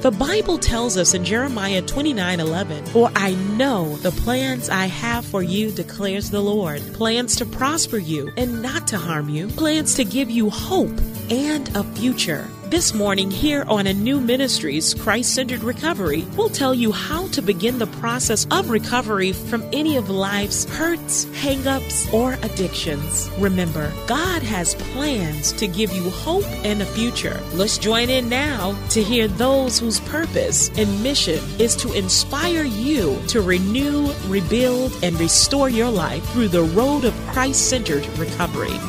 The Bible tells us in Jeremiah 29:11, "For I know the plans I have for you, declares the Lord, plans to prosper you and not to harm you, plans to give you hope and a future." This morning here on A New Ministries Christ-Centered Recovery, we'll tell you how to begin the process of recovery from any of life's hurts, hang-ups, or addictions. Remember, God has plans to give you hope and a future. Let's join in now to hear those whose purpose and mission is to inspire you to renew, rebuild, and restore your life through the road of Christ-Centered Recovery.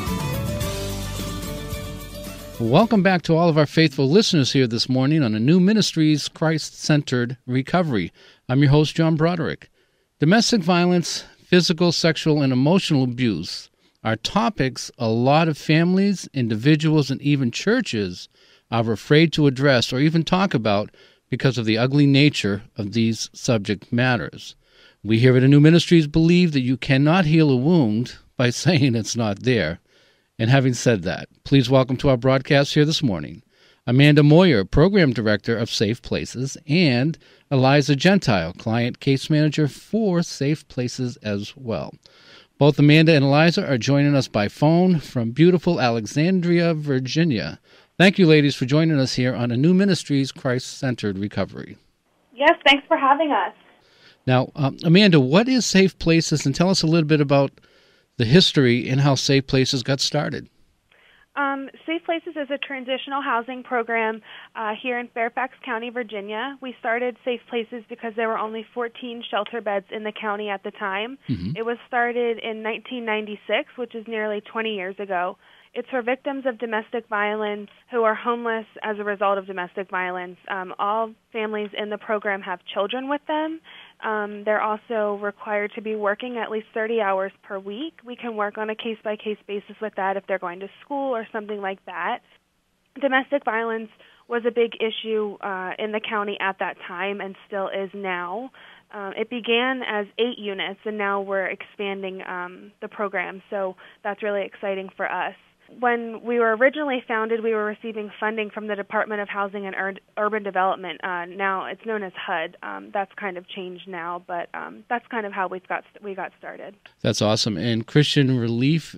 Welcome back to all of our faithful listeners here this morning on A New Ministries Christ-Centered Recovery. I'm your host, John Broderick. Domestic violence, physical, sexual, and emotional abuse are topics a lot of families, individuals, and even churches are afraid to address or even talk about because of the ugly nature of these subject matters. We here at A New Ministries believe that you cannot heal a wound by saying it's not there. And having said that, please welcome to our broadcast here this morning Amanda Moyer, Program Director of Safe Places, and Eliza Gentile, Client Case Manager for Safe Places as well. Both Amanda and Eliza are joining us by phone from beautiful Alexandria, Virginia. Thank you, ladies, for joining us here on A New Ministries Christ-Centered Recovery. Yes, thanks for having us. Now, Amanda, what is Safe Places? And tell us a little bit about the history and how Safe Places got started. Safe Places is a transitional housing program here in Fairfax County, Virginia. We started Safe Places because there were only 14 shelter beds in the county at the time. Mm-hmm. It was started in 1996, which is nearly 20 years ago. It's for victims of domestic violence who are homeless as a result of domestic violence. All families in the program have children with them. They're also required to be working at least 30 hours per week. We can work on a case-by-case basis with that if they're going to school or something like that. Domestic violence was a big issue in the county at that time and still is now. It began as 8 units, and now we're expanding the program, so that's really exciting for us. When we were originally founded, we were receiving funding from the Department of Housing and Urban Development. Now it's known as HUD. That's kind of changed now, but that's kind of how we got started. That's awesome. And Christian Relief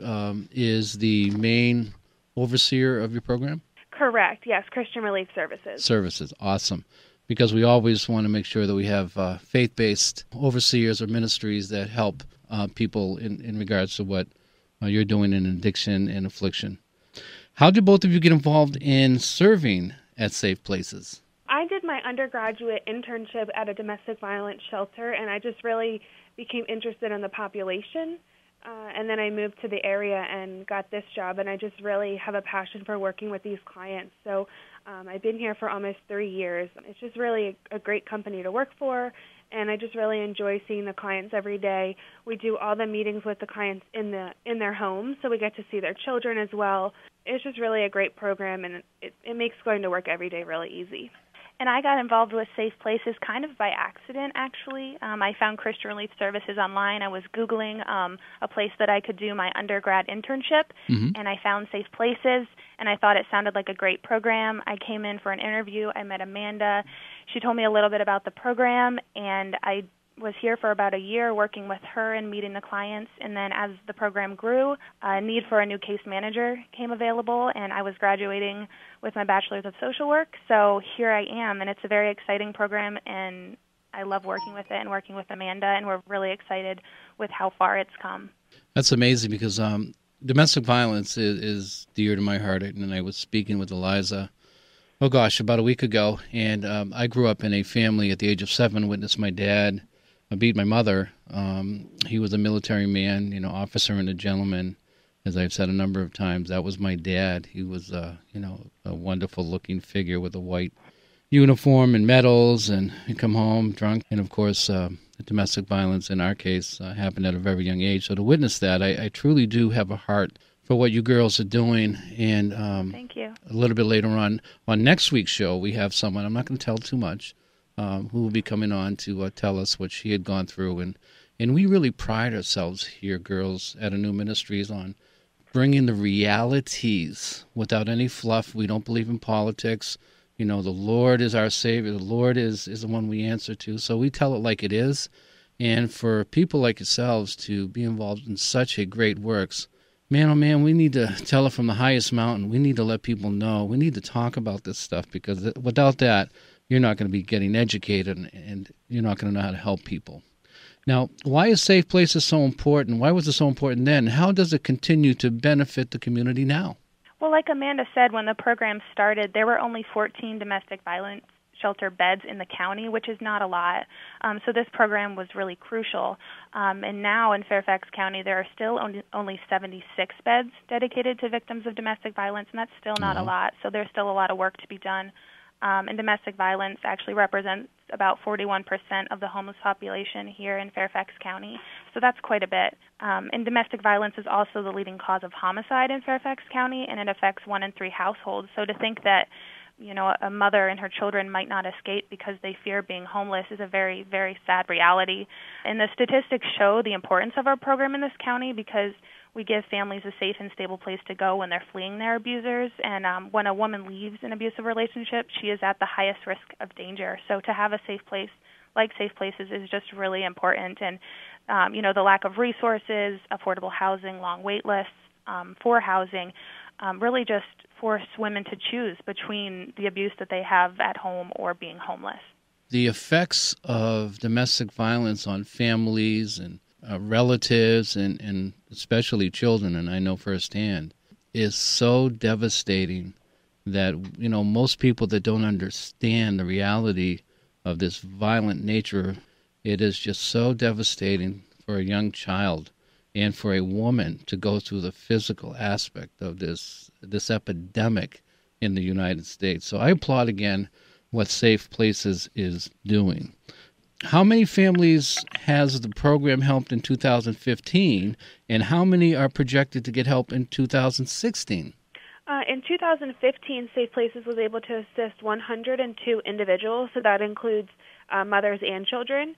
is the main overseer of your program? Correct. Yes, Christian Relief Services. Services. Awesome. Because we always want to make sure that we have faith-based overseers or ministries that help people in regards to what you're doing in addiction and affliction. How did both of you get involved in serving at Safe Places? I did my undergraduate internship at a domestic violence shelter, and I just really became interested in the population. And then I moved to the area and got this job, and I just really have a passion for working with these clients. So I've been here for almost 3 years. It's just really a great company to work for, and I just really enjoy seeing the clients every day. We do all the meetings with the clients in their homes, so we get to see their children as well. It's just really a great program, and it makes going to work every day really easy. And I got involved with Safe Places kind of by accident, actually. I found Christian Relief Services online. I was Googling a place that I could do my undergrad internship, and I found Safe Places, and I thought it sounded like a great program. I came in for an interview. I met Amanda. She told me a little bit about the program, and I was here for about a year working with her and meeting the clients. And then as the program grew, a need for a new case manager came available, and I was graduating with my bachelor's of social work. So here I am, and it's a very exciting program, and I love working with it and working with Amanda, and we're really excited with how far it's come. That's amazing because domestic violence is dear to my heart, and I was speaking with Eliza, about a week ago, and I grew up in a family at the age of 7, witnessed my dad beat my mother. He was a military man, officer and a gentleman. As I've said a number of times, that was my dad. He was, a wonderful-looking figure with a white uniform and medals, and he'd come home drunk. And, of course, domestic violence, in our case, happened at a very young age. So to witness that, I truly do have a heart for what you girls are doing. And thank you. A little bit later on next week's show, we have someone, I'm not going to tell too much, who will be coming on to tell us what she had gone through. And we really pride ourselves here, girls, at A New Ministries on bringing the realities without any fluff. We don't believe in politics. The Lord is our Savior. The Lord is the one we answer to. So we tell it like it is. And for people like yourselves to be involved in such a great works, man, oh man, we need to tell it from the highest mountain. We need to let people know. We need to talk about this stuff, because without that, you're not going to be getting educated, and you're not going to know how to help people. Now, why is Safe Places so important? Why was it so important then? How does it continue to benefit the community now? Well, like Amanda said, when the program started, there were only 14 domestic violence shelter beds in the county, which is not a lot. So this program was really crucial. And now in Fairfax County, there are still only 76 beds dedicated to victims of domestic violence, and that's still not a lot. So there's still a lot of work to be done. And domestic violence actually represents about 41% of the homeless population here in Fairfax County. So that's quite a bit. And domestic violence is also the leading cause of homicide in Fairfax County, and it affects 1 in 3 households. So to think that a mother and her children might not escape because they fear being homeless is a very, very sad reality. And the statistics show the importance of our program in this county, because we give families a safe and stable place to go when they're fleeing their abusers. And when a woman leaves an abusive relationship, she is at the highest risk of danger. So to have a safe place like Safe Places is just really important. And, the lack of resources, affordable housing, long wait lists for housing, really just force women to choose between the abuse that they have at home or being homeless. The effects of domestic violence on families and relatives and especially children, and I know firsthand, is so devastating that, most people that don't understand the reality of this violent nature, it is just so devastating for a young child and for a woman to go through the physical aspect of this epidemic in the United States. So I applaud again what Safe Places is doing. How many families has the program helped in 2015, and how many are projected to get help in 2016? In 2015, Safe Places was able to assist 102 individuals, so that includes mothers and children,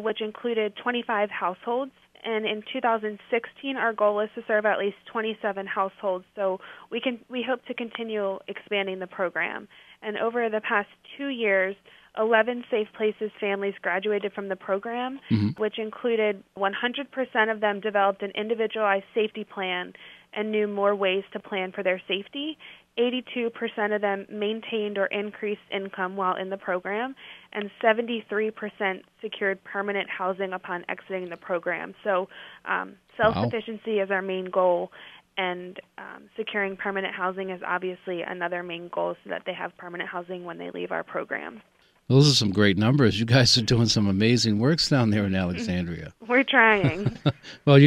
which included 25 households. And in 2016, our goal is to serve at least 27 households. So we hope to continue expanding the program. And over the past 2 years, 11 Safe Places families graduated from the program, which included 100% of them developed an individualized safety plan and knew more ways to plan for their safety. 82% of them maintained or increased income while in the program, and 73% secured permanent housing upon exiting the program. So self-sufficiency is our main goal, and securing permanent housing is obviously another main goal, so that they have permanent housing when they leave our program. Those are some great numbers. You guys are doing some amazing works down there in Alexandria. We're trying. Well,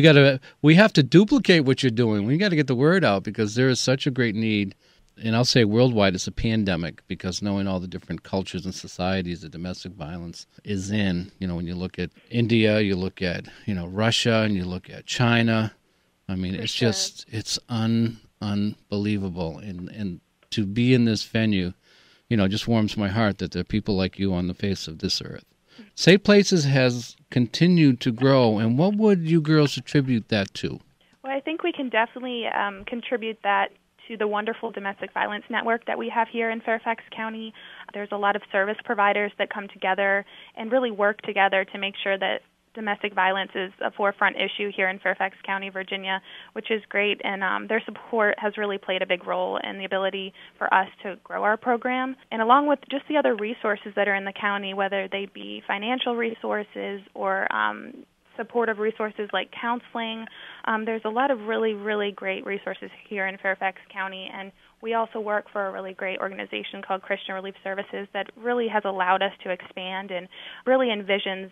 we have to duplicate what you're doing. We got to get the word out, because there is such a great need. And I'll say worldwide, it's a pandemic, because knowing all the different cultures and societies that domestic violence is in, when you look at India, you look at, Russia, and you look at China. I mean, it's unbelievable. And to be in this venue, just warms my heart that there are people like you on the face of this earth. Safe Places has continued to grow, and what would you girls attribute that to? Well, I think we can definitely contribute that to the wonderful domestic violence network that we have here in Fairfax County. There's a lot of service providers that come together and really work together to make sure that domestic violence is a forefront issue here in Fairfax County, Virginia, which is great. And their support has really played a big role in the ability for us to grow our program. And along with just the other resources that are in the county, whether they be financial resources or supportive resources like counseling. There's a lot of really, really great resources here in Fairfax County, and we also work for a really great organization called Christian Relief Services that really has allowed us to expand and really envisions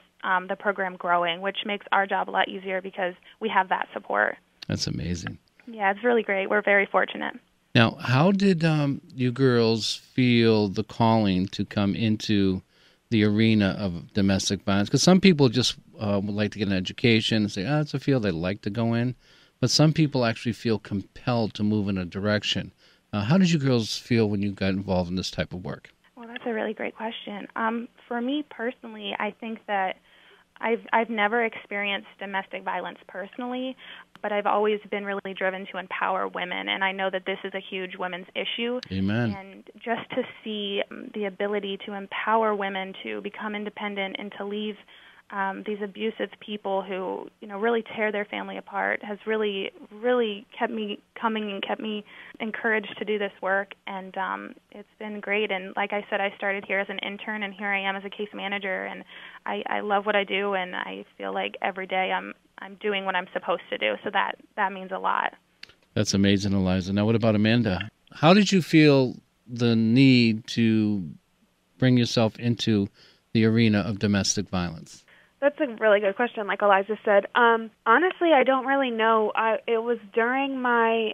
the program growing, which makes our job a lot easier because we have that support. That's amazing. Yeah, it's really great. We're very fortunate. Now, how did you girls feel the calling to come into the arena of domestic violence? Because some people just would like to get an education and say, it's a field they'd like to go in. But some people actually feel compelled to move in a direction. How did you girls feel when you got involved in this type of work? Well, that's a really great question. For me personally, I think that I've never experienced domestic violence personally, but I've always been really driven to empower women, and I know that this is a huge women's issue. Amen. And just to see the ability to empower women to become independent and to leave these abusive people who, really tear their family apart has really, really kept me coming and kept me encouraged to do this work. And it's been great. And like I said, I started here as an intern, and here I am as a case manager. And I love what I do, and I feel like every day I'm doing what I'm supposed to do. So that means a lot. That's amazing, Eliza. Now, what about Amanda? How did you feel the need to bring yourself into the arena of domestic violence? That's a really good question, like Eliza said. Honestly, I don't really know. It was during my,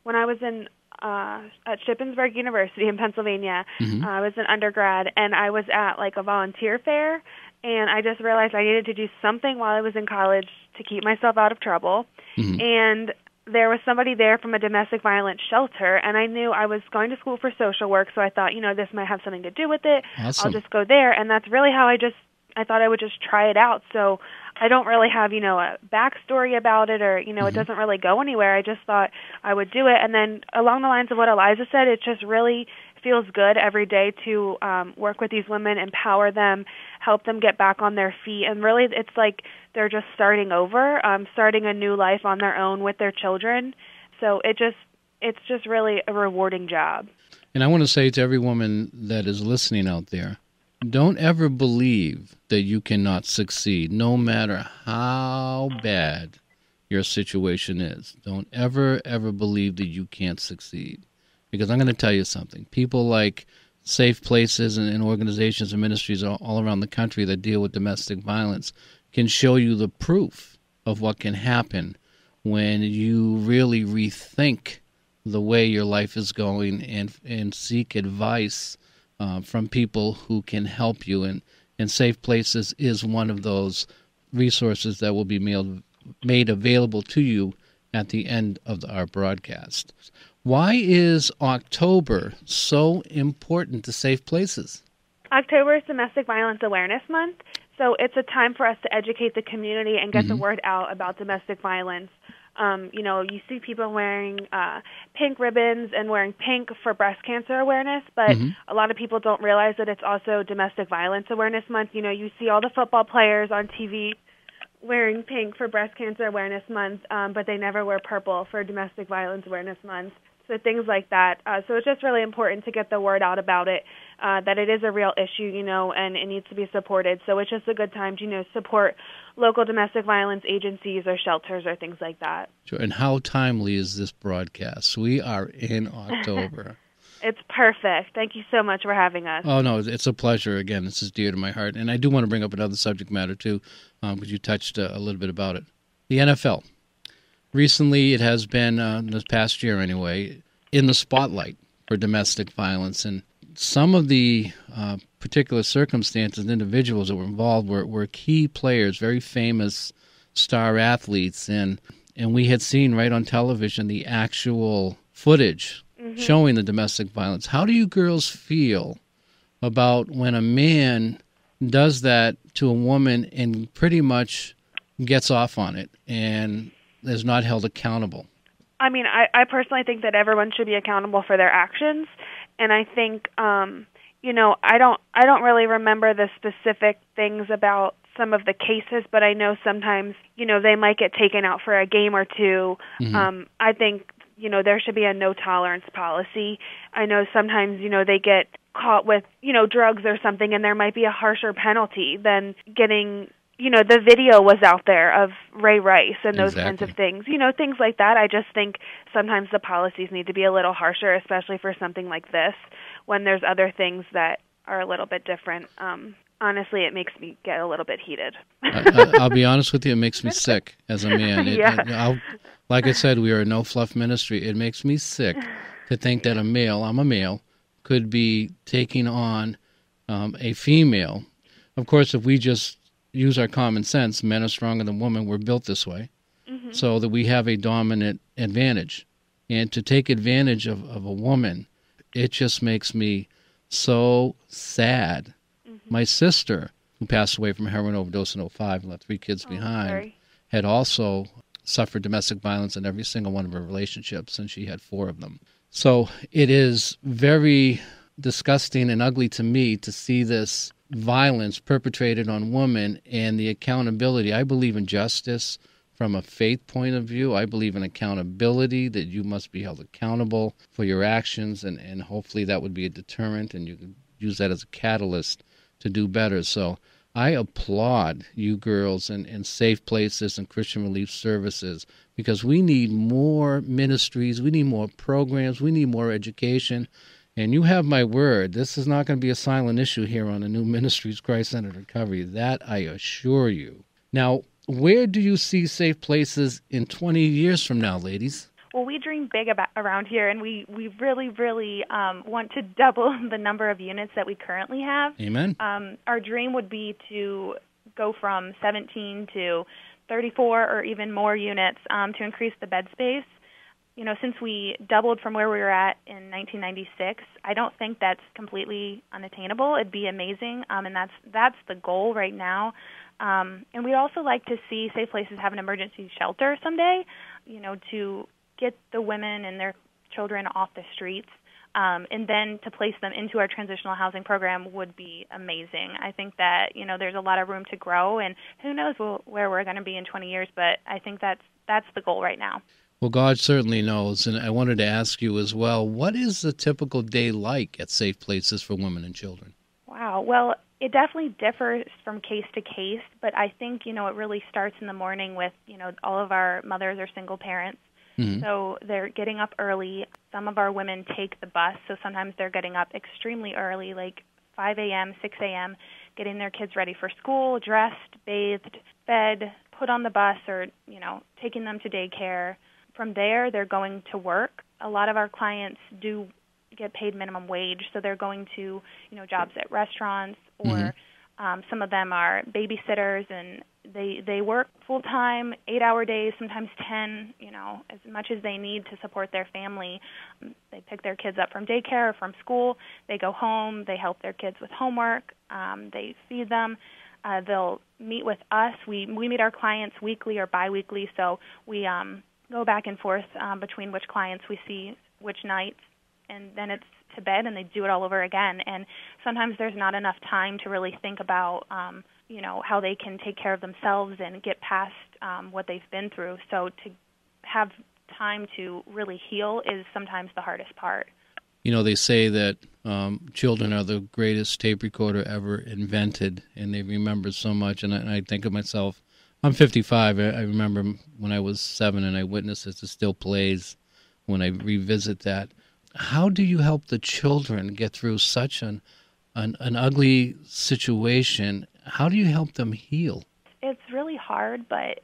when I was at Shippensburg University in Pennsylvania. I was an undergrad, and I was at like a volunteer fair, and I just realized I needed to do something while I was in college to keep myself out of trouble. And there was somebody there from a domestic violence shelter, and I knew I was going to school for social work, so I thought, this might have something to do with it. Awesome. I'll just go there, and that's really how I thought I would just try it out. So I don't really have, a backstory about it, or, it doesn't really go anywhere. I just thought I would do it. And then along the lines of what Eliza said, it just really feels good every day to work with these women, empower them, help them get back on their feet. And really, it's like they're just starting over, starting a new life on their own with their children. So it's just really a rewarding job. And I want to say to every woman that is listening out there, don't ever believe that you cannot succeed, no matter how bad your situation is. Don't ever believe that you can't succeed. Because I'm going to tell you something. People like Safe Places and organizations and ministries all around the country that deal with domestic violence can show you the proof of what can happen when you really rethink the way your life is going and seek advice from people who can help you. And Safe Places is one of those resources that will be made available to you at the end of our broadcast. Why is October so important to Safe Places? October is Domestic Violence Awareness Month, so it's a time for us to educate the community and get the word out about domestic violence. You see people wearing pink ribbons and wearing pink for breast cancer awareness, but a lot of people don't realize that it's also Domestic Violence Awareness Month. You see all the football players on TV wearing pink for Breast Cancer Awareness Month, but they never wear purple for Domestic Violence Awareness Month. So things like that. So it's just really important to get the word out about it, that it is a real issue, and it needs to be supported. So it's just a good time to, support local domestic violence agencies or shelters or things like that. Sure. And how timely is this broadcast? We are in October. It's perfect. Thank you so much for having us. Oh, no, it's a pleasure. Again, this is dear to my heart. And I do want to bring up another subject matter, too, because you touched a little bit about it. The NFL. Recently, it has been, this past year anyway, in the spotlight for domestic violence. And some of the particular circumstances and individuals that were involved were key players, very famous star athletes. And we had seen right on television the actual footage showing the domestic violence. How do you girls feel about when a man does that to a woman and pretty much gets off on it and is not held accountable? I mean, I personally think that everyone should be accountable for their actions, and I think, I don't really remember the specific things about some of the cases, but I know sometimes, they might get taken out for a game or two. I think, there should be a no-tolerance policy. I know sometimes, they get caught with, drugs or something, and there might be a harsher penalty than getting, the video was out there of Ray Rice and those kinds of things. Things like that. I just think sometimes the policies need to be a little harsher, especially for something like this, when there's other things that are a little bit different. Honestly, it makes me get a little bit heated. I'll be honest with you, it makes me sick as a man. Like I said, we are a no-fluff ministry. It makes me sick to think that I'm a male, could be taking on a female. Of course, if we just use our common sense, men are stronger than women. We're built this way, so that we have a dominant advantage. And to take advantage of a woman, it just makes me so sad. My sister who passed away from a heroin overdose in 2005 and left 3 kids behind, sorry. had also suffered domestic violence in every single one of her relationships, and she had 4 of them. So it is very disgusting and ugly to me to see this violence perpetrated on women and the accountability. I believe in justice from a faith point of view. I believe in accountability, that you must be held accountable for your actions, and hopefully that would be a deterrent, and you can use that as a catalyst to do better. So I applaud you girls and Safe Places and Christian Relief Services, because we need more ministries, we need more programs, we need more education. And you have my word, this is not going to be a silent issue here on the New Ministries Christ-Centered Recovery. That I assure you. Now, where do you see Safe Places in 20 years from now, ladies? Well, we dream big around here, and we really, really want to double the number of units that we currently have. Amen. Our dream would be to go from 17 to 34 or even more units to increase the bed space. You know, since we doubled from where we were at in 1996, I don't think that's completely unattainable. It'd be amazing, and that's the goal right now. And we'd also like to see Safe Places have an emergency shelter someday, you know, to get the women and their children off the streets, and then to place them into our transitional housing program would be amazing. I think that, you know, there's a lot of room to grow, and who knows where we're going to be in 20 years, but I think that's the goal right now. Well, God certainly knows, and I wanted to ask you as well, what is a typical day like at Safe Places for women and children? Wow. Well, it definitely differs from case to case, but I think, you know, it really starts in the morning with, you know, all of our mothers are single parents. Mm-hmm. So they're getting up early. Some of our women take the bus, so sometimes they're getting up extremely early, like 5 a.m., 6 a.m., getting their kids ready for school, dressed, bathed, fed, put on the bus, or, you know, taking them to daycare. From there, they're going to work. A lot of our clients do get paid minimum wage, so they're going to, you know, jobs at restaurants, or some of them are babysitters, and they work full-time, 8-hour days, sometimes 10, you know, as much as they need to support their family. They pick their kids up from daycare or from school. They go home. They help their kids with homework. They feed them. They'll meet with us. We meet our clients weekly or biweekly, so we go back and forth between which clients we see which nights, and then it's to bed, and they do it all over again. And sometimes there's not enough time to really think about, you know, how they can take care of themselves and get past what they've been through. So to have time to really heal is sometimes the hardest part. You know, they say that children are the greatest tape recorder ever invented, and they remember so much. And I think of myself, I'm 55. I remember when I was 7 and I witnessed it still plays when I revisit that. How do you help the children get through such an ugly situation? How do you help them heal? It's really hard, but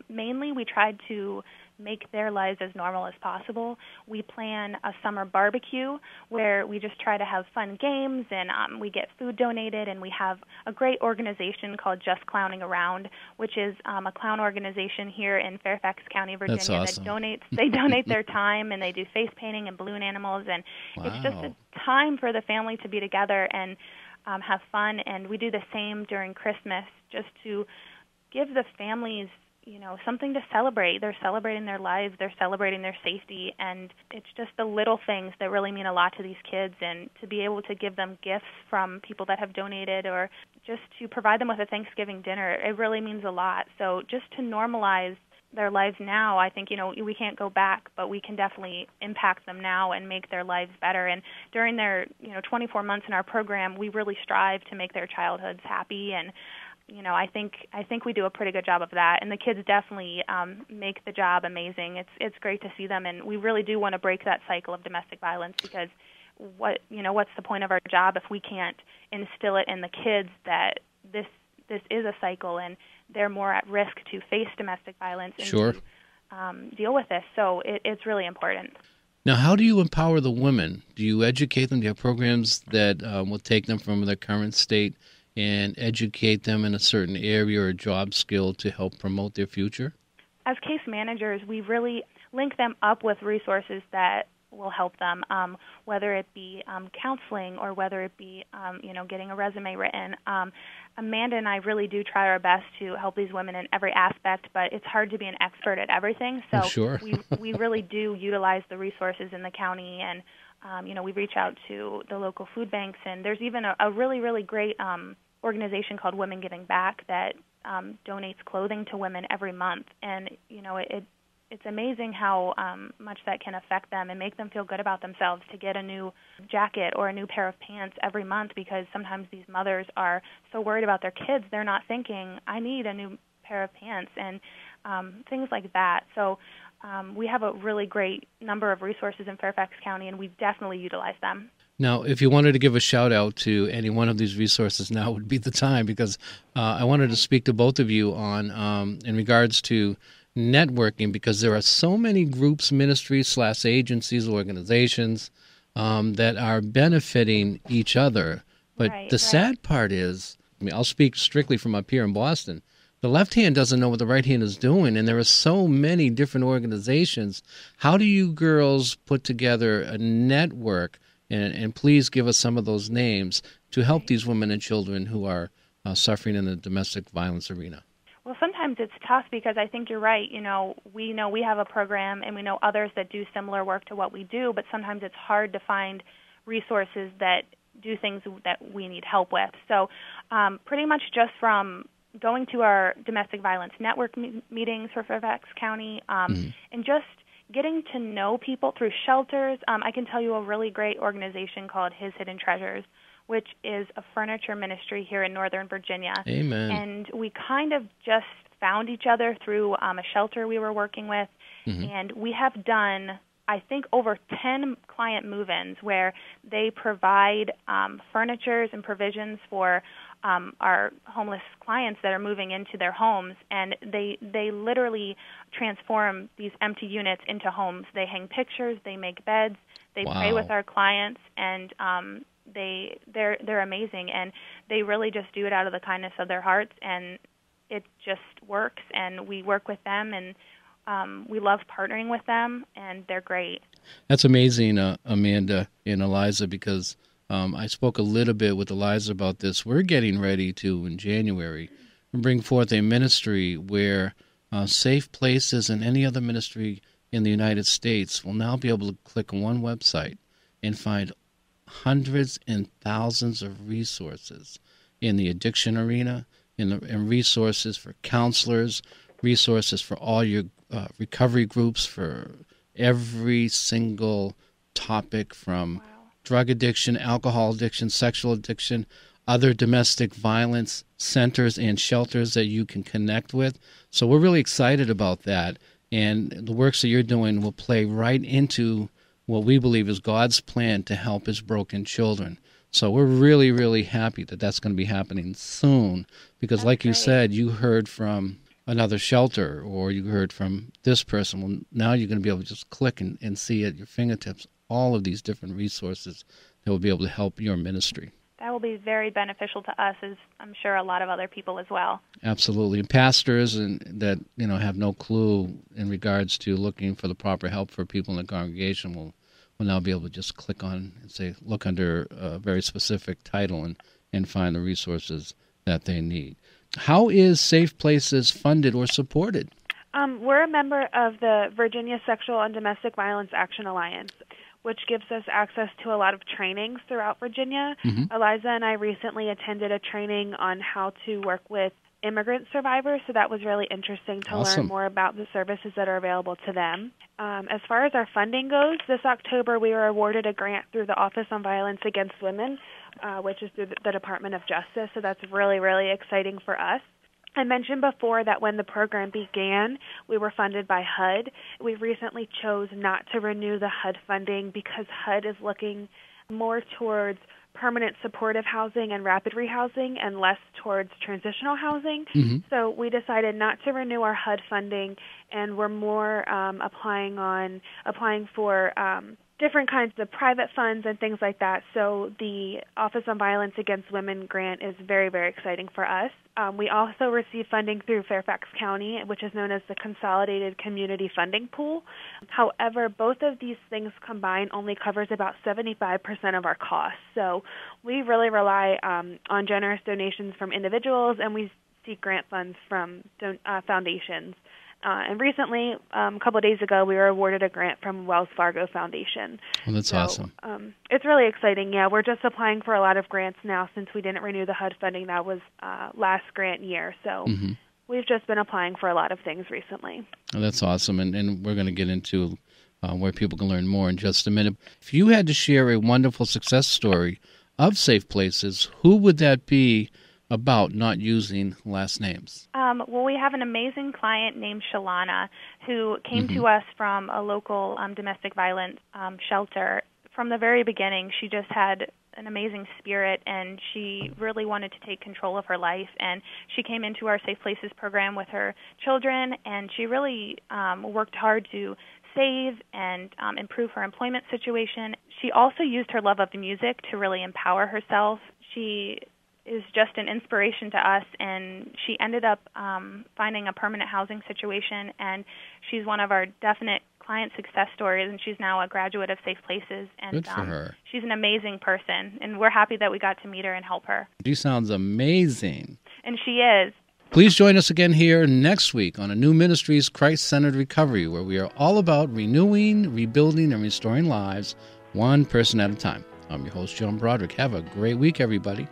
mainly we tried to make their lives as normal as possible. We plan a summer barbecue where we just try to have fun games, and we get food donated, and we have a great organization called Just Clowning Around, which is a clown organization here in Fairfax County, Virginia. That's awesome. They donate their time, and they do face painting and balloon animals, and It's just a time for the family to be together and have fun. And we do the same during Christmas, just to give the families, you know, something to celebrate. They're celebrating their lives, they're celebrating their safety, and it's just the little things that really mean a lot to these kids. And to be able to give them gifts from people that have donated, or just to provide them with a Thanksgiving dinner, it really means a lot. So just to normalize their lives now, I think, you know, we can't go back, but we can definitely impact them now and make their lives better. And during their, you know, 24 months in our program, we really strive to make their childhoods happy. And you know, I think we do a pretty good job of that, and the kids definitely make the job amazing. It's great to see them, and we really do want to break that cycle of domestic violence, because what's the point of our job if we can't instill it in the kids that this is a cycle and they're more at risk to face domestic violence and to deal with this. So it's really important. Now, how do you empower the women? Do you educate them? Do you have programs that will take them from their current state and educate them in a certain area or job skill to help promote their future? As case managers, we really link them up with resources that will help them, whether it be counseling or whether it be getting a resume written. Amanda and I really do try our best to help these women in every aspect, but it's hard to be an expert at everything. So sure. we really do utilize the resources in the county, and we reach out to the local food banks, and there's even a really, really great organization called Women Giving Back that donates clothing to women every month, and it's amazing how much that can affect them and make them feel good about themselves to get a new jacket or a new pair of pants every month, because sometimes these mothers are so worried about their kids, they're not thinking, I need a new pair of pants, and things like that. So we have a really great number of resources in Fairfax County, and we definitely utilize them. Now, if you wanted to give a shout-out to any one of these resources, now would be the time, because I wanted to speak to both of you on in regards to networking, because there are so many groups, ministries, /agencies, organizations that are benefiting each other. But the sad part is, I'll speak strictly from up here in Boston, the left hand doesn't know what the right hand is doing, and there are so many different organizations. How do you girls put together a network, and please give us some of those names, to help these women and children who are suffering in the domestic violence arena? Well, sometimes it's tough, because I think you're right. We have a program, and we know others that do similar work to what we do, but sometimes it's hard to find resources that do things that we need help with. So pretty much just from going to our domestic violence network meetings for Fairfax County, and just getting to know people through shelters. I can tell you a really great organization called His Hidden Treasures, which is a furniture ministry here in Northern Virginia. Amen. And we kind of just found each other through a shelter we were working with, and we have done, I think, over 10 client move-ins where they provide furnitures and provisions for our homeless clients that are moving into their homes, and they literally transform these empty units into homes. They hang pictures, they make beds, they pray with our clients, and they're amazing, and they really just do it out of the kindness of their hearts, and it just works. And we work with them, and we love partnering with them, and they're great. That's amazing, Amanda and Eliza, because I spoke a little bit with Eliza about this. We're getting ready to, in January, bring forth a ministry where Safe Places and any other ministry in the United States will now be able to click on one website and find hundreds and thousands of resources in the addiction arena, and resources for counselors, resources for all your recovery groups, for every single topic from drug addiction, alcohol addiction, sexual addiction, other domestic violence centers and shelters that you can connect with. So we're really excited about that. And the works that you're doing will play right into what we believe is God's plan to help his broken children. So we're really, really happy that that's going to be happening soon, because that's like great. You said, you heard from another shelter, or you heard from this person. Well, now you're going to be able to just click and see at your fingertips all of these different resources that will be able to help your ministry. That will be very beneficial to us, as I'm sure a lot of other people as well. Absolutely. And pastors that have no clue in regards to looking for the proper help for people in the congregation will now be able to just click on and say, look under a very specific title and find the resources that they need. How is Safe Places funded or supported? We're a member of the Virginia Sexual and Domestic Violence Action Alliance, which gives us access to a lot of trainings throughout Virginia. Eliza and I recently attended a training on how to work with immigrant survivors, so that was really interesting to learn more about the services that are available to them. As far as our funding goes, this October we were awarded a grant through the Office on Violence Against Women, which is through the Department of Justice, so that's really, really exciting for us. I mentioned before that when the program began, we were funded by HUD. We recently chose not to renew the HUD funding because HUD is looking more towards permanent supportive housing and rapid rehousing and less towards transitional housing. So we decided not to renew our HUD funding, and we're more applying for different kinds of private funds and things like that. So the Office on Violence Against Women grant is very, very exciting for us. We also receive funding through Fairfax County, which is known as the Consolidated Community Funding Pool. However, both of these things combined only covers about 75% of our costs. So we really rely on generous donations from individuals, and we seek grant funds from foundations. And recently, a couple of days ago, we were awarded a grant from Wells Fargo Foundation. Well, that's awesome. It's really exciting. Yeah, we're just applying for a lot of grants now since we didn't renew the HUD funding. That was last grant year. So we've just been applying for a lot of things recently. Well, that's awesome. And we're going to get into where people can learn more in just a minute. If you had to share a wonderful success story of Safe Places, who would that be about not using last names? Well, we have an amazing client named Shalana who came to us from a local domestic violence shelter. From the very beginning, she just had an amazing spirit, and she really wanted to take control of her life. And she came into our Safe Places program with her children, and she really worked hard to save and improve her employment situation. She also used her love of music to really empower herself. She is just an inspiration to us, and she ended up finding a permanent housing situation, and she's one of our definite client success stories, and she's now a graduate of Safe Places. And good for her. She's an amazing person, and we're happy that we got to meet her and help her. She sounds amazing. And she is. Please join us again here next week on A New Ministries Christ-Centered Recovery, where we are all about renewing, rebuilding, and restoring lives one person at a time. I'm your host, John Broderick. Have a great week, everybody.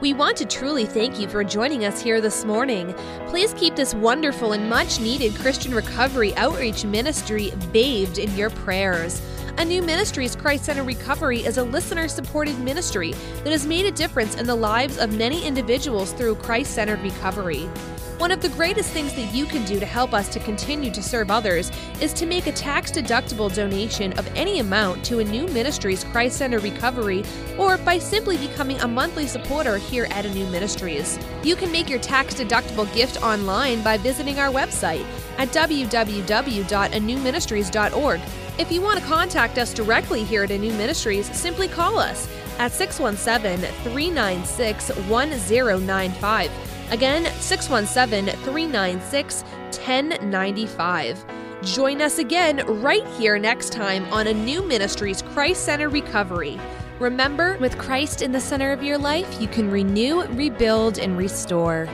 We want to truly thank you for joining us here this morning. Please keep this wonderful and much-needed Christian recovery outreach ministry bathed in your prayers. A New Ministries Christ-Centered Recovery is a listener-supported ministry that has made a difference in the lives of many individuals through Christ-Centered Recovery. One of the greatest things that you can do to help us to continue to serve others is to make a tax-deductible donation of any amount to A New Ministries Christ-Centered Recovery, or by simply becoming a monthly supporter here at A New Ministries. You can make your tax-deductible gift online by visiting our website at www.anewministries.org. If you want to contact us directly here at A New Ministries, simply call us at 617-396-1095. Again, 617-396-1095. Join us again right here next time on A New Ministries Christ-Centered Recovery. Remember, with Christ in the center of your life, you can renew, rebuild, and restore.